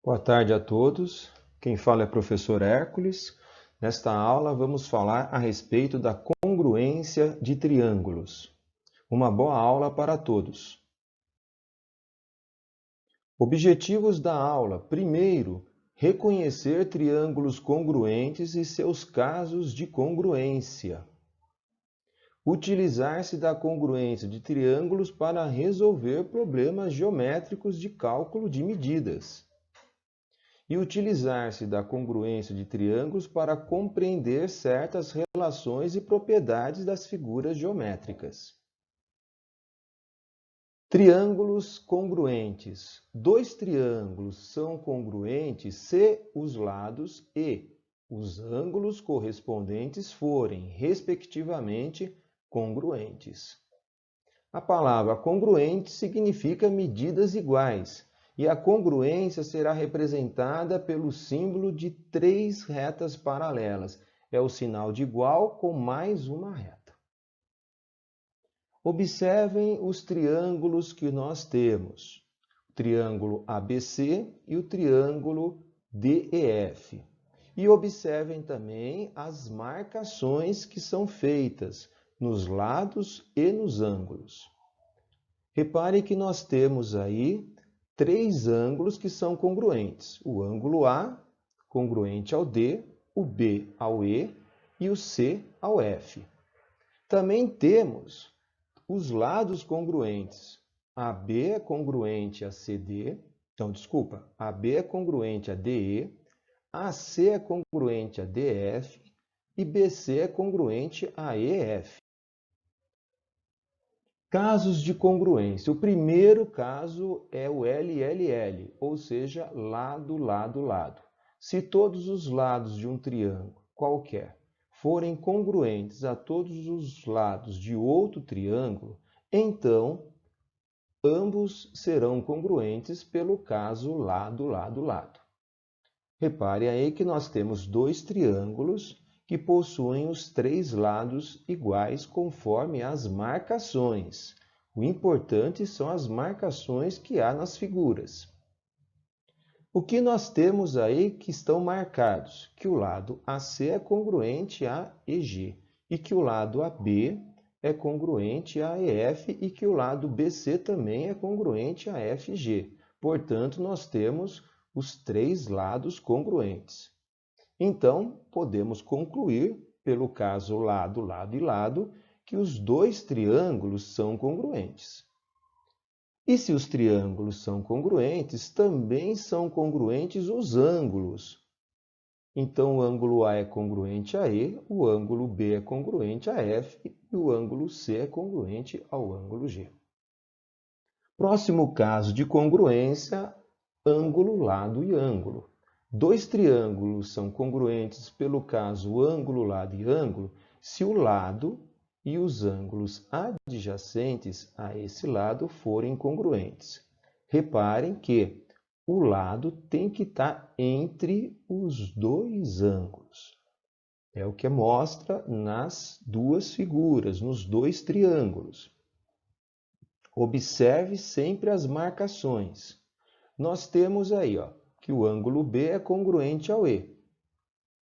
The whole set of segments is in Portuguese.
Boa tarde a todos. Quem fala é o professor Hércules. Nesta aula vamos falar a respeito da congruência de triângulos. Uma boa aula para todos. Objetivos da aula. Primeiro, reconhecer triângulos congruentes e seus casos de congruência. Utilizar-se da congruência de triângulos para resolver problemas geométricos de cálculo de medidas. E utilizar-se da congruência de triângulos para compreender certas relações e propriedades das figuras geométricas. Triângulos congruentes. Dois triângulos são congruentes se os lados e os ângulos correspondentes forem, respectivamente, congruentes. A palavra congruente significa medidas iguais, e a congruência será representada pelo símbolo de três retas paralelas. É o sinal de igual com mais uma reta. Observem os triângulos que nós temos. O triângulo ABC e o triângulo DEF. E observem também as marcações que são feitas nos lados e nos ângulos. Repare que nós temos aí três ângulos que são congruentes. O ângulo A, congruente ao D, o B ao E e o C ao F. Também temos os lados congruentes. AB é congruente a CD, AB é congruente a DE, AC é congruente a DF e BC é congruente a EF. Casos de congruência. O primeiro caso é o LLL, ou seja, lado, lado, lado. Se todos os lados de um triângulo qualquer forem congruentes a todos os lados de outro triângulo, então ambos serão congruentes pelo caso lado, lado, lado. Repare aí que nós temos dois triângulos que possuem os três lados iguais conforme as marcações. O importante são as marcações que há nas figuras. O que nós temos aí que estão marcados? Que o lado AC é congruente a EG e que o lado AB é congruente a EF e que o lado BC também é congruente a FG. Portanto, nós temos os três lados congruentes. Então, podemos concluir, pelo caso lado, lado e lado, que os dois triângulos são congruentes. E se os triângulos são congruentes, também são congruentes os ângulos. Então, o ângulo A é congruente a E, o ângulo B é congruente a F e o ângulo C é congruente ao ângulo G. Próximo caso de congruência, ângulo, lado e ângulo. Dois triângulos são congruentes pelo caso ângulo, lado e ângulo se o lado e os ângulos adjacentes a esse lado forem congruentes. Reparem que o lado tem que estar entre os dois ângulos. É o que mostra nas duas figuras, nos dois triângulos. Observe sempre as marcações. Nós temos aí, que o ângulo B é congruente ao E,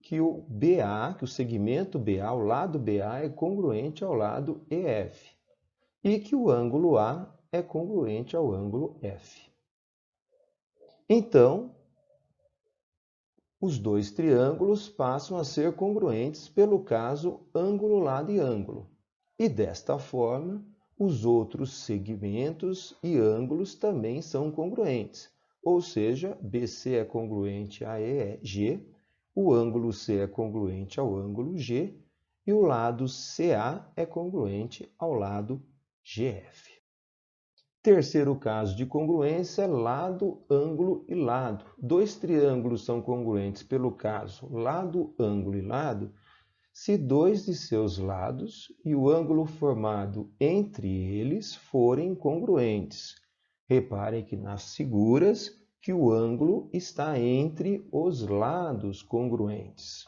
que o BA, que o segmento BA, o lado BA é congruente ao lado EF e que o ângulo A é congruente ao ângulo F. Então, os dois triângulos passam a ser congruentes pelo caso ângulo, lado e ângulo. E desta forma, os outros segmentos e ângulos também são congruentes. Ou seja, BC é congruente a EG, o ângulo C é congruente ao ângulo G e o lado CA é congruente ao lado GF. Terceiro caso de congruência, lado, ângulo e lado. Dois triângulos são congruentes pelo caso lado, ângulo e lado, se dois de seus lados e o ângulo formado entre eles forem congruentes. Reparem que nas figuras que o ângulo está entre os lados congruentes.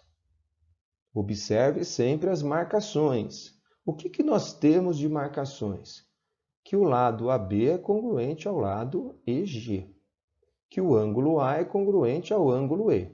Observe sempre as marcações. O que nós temos de marcações? Que o lado AB é congruente ao lado EG que o ângulo A é congruente ao ângulo E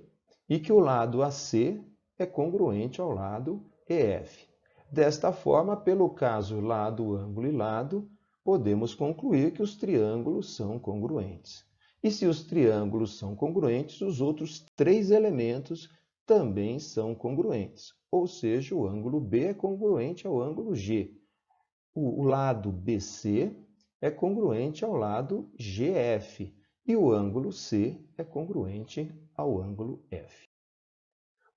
e que o lado AC é congruente ao lado EF. Desta forma, pelo caso lado, ângulo e lado, podemos concluir que os triângulos são congruentes. E se os triângulos são congruentes, os outros três elementos também são congruentes. Ou seja, o ângulo B é congruente ao ângulo G. O lado BC é congruente ao lado GF. E o ângulo C é congruente ao ângulo F.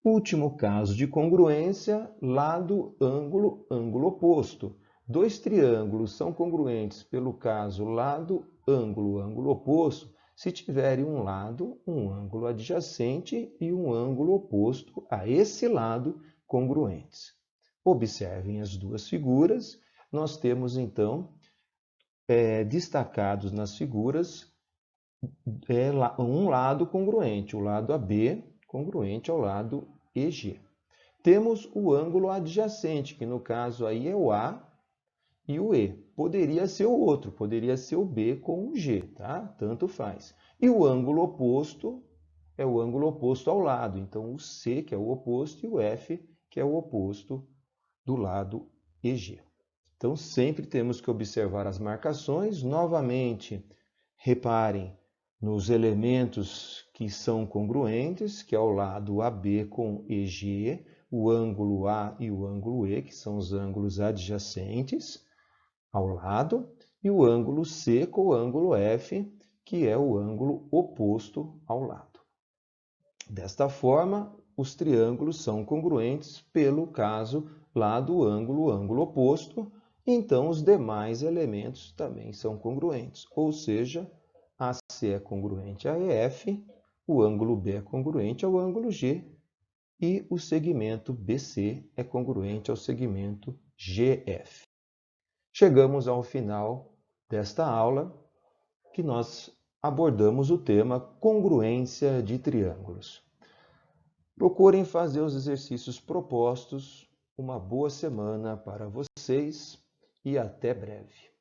Último caso de congruência, lado, ângulo, ângulo oposto. Dois triângulos são congruentes pelo caso lado, ângulo, ângulo oposto, se tiverem um lado, um ângulo adjacente e um ângulo oposto a esse lado congruentes. Observem as duas figuras. Nós temos, então, destacados nas figuras um lado congruente, o lado AB congruente ao lado EG. Temos o ângulo adjacente, que no caso aí é o A e o E. Poderia ser o outro, poderia ser o B com o G, tá? Tanto faz. E o ângulo oposto é o ângulo oposto ao lado. Então, o C, que é o oposto, e o F, que é o oposto do lado EG. Então, sempre temos que observar as marcações. Novamente, reparem nos elementos que são congruentes, que é o lado AB com EG, o ângulo A e o ângulo E, que são os ângulos adjacentes ao lado, e o ângulo C com o ângulo F, que é o ângulo oposto ao lado. Desta forma, os triângulos são congruentes pelo caso lado, ângulo, ângulo oposto, então os demais elementos também são congruentes, ou seja, AC é congruente a EF, o ângulo B é congruente ao ângulo G e o segmento BC é congruente ao segmento GF. Chegamos ao final desta aula que nós abordamos o tema congruência de triângulos. Procurem fazer os exercícios propostos. Uma boa semana para vocês e até breve.